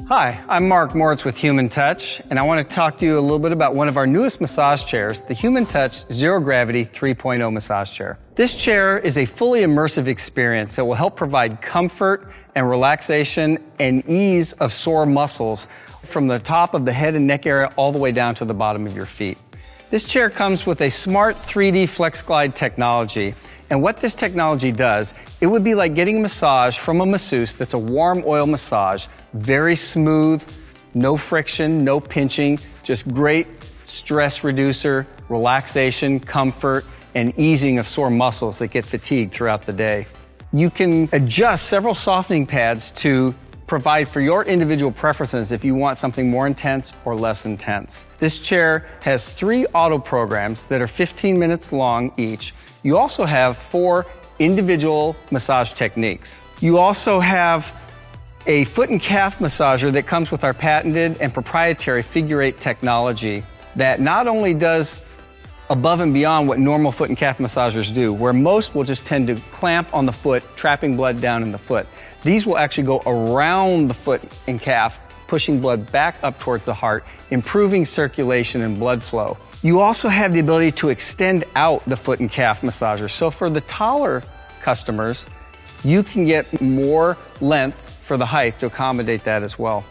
Hi, I'm Mark Moritz with Human Touch, and I want to talk to you a little bit about one of our newest massage chairs, the Human Touch ZeroG 3.0 massage chair. This chair is a fully immersive experience that will help provide comfort and relaxation and ease of sore muscles from the top of the head and neck area all the way down to the bottom of your feet. This chair comes with a smart 3D FlexGlide technology. And what this technology does, it would be like getting a massage from a masseuse that's a warm oil massage, very smooth, no friction, no pinching, just great stress reducer, relaxation, comfort, and easing of sore muscles that get fatigued throughout the day. You can adjust several softening pads to provide for your individual preferences if you want something more intense or less intense. This chair has 3 auto programs that are 15 minutes long each. You also have 4 individual massage techniques. You also have a foot and calf massager that comes with our patented and proprietary figure 8 technology that not only does above and beyond what normal foot and calf massagers do, where most will just tend to clamp on the foot, trapping blood down in the foot. These will actually go around the foot and calf, pushing blood back up towards the heart, improving circulation and blood flow. You also have the ability to extend out the foot and calf massager. So for the taller customers, you can get more length for the height to accommodate that as well.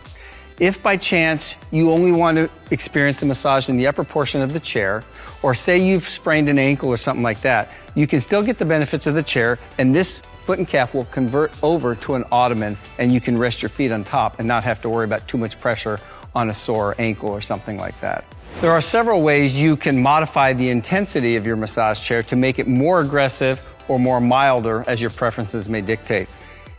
If by chance you only want to experience a massage in the upper portion of the chair, or say you've sprained an ankle or something like that, you can still get the benefits of the chair, and this foot and calf will convert over to an ottoman, and you can rest your feet on top and not have to worry about too much pressure on a sore ankle or something like that. There are several ways you can modify the intensity of your massage chair to make it more aggressive or more milder as your preferences may dictate.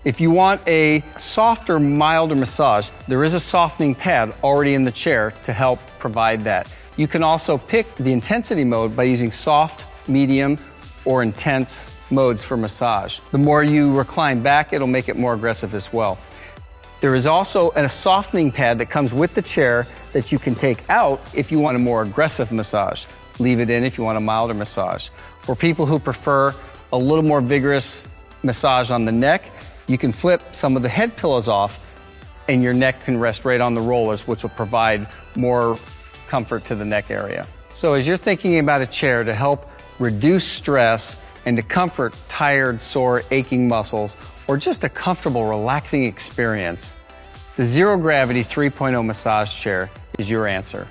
If you want a softer, milder massage, there is a softening pad already in the chair to help provide that. You can also pick the intensity mode by using soft, medium, or intense modes for massage. The more you recline back, it'll make it more aggressive as well. There is also a softening pad that comes with the chair that you can take out if you want a more aggressive massage. Leave it in if you want a milder massage. For people who prefer a little more vigorous massage on the neck, you can flip some of the head pillows off and your neck can rest right on the rollers, which will provide more comfort to the neck area. So as you're thinking about a chair to help reduce stress and to comfort tired, sore, aching muscles, or just a comfortable, relaxing experience, the ZeroG 3.0 massage chair is your answer.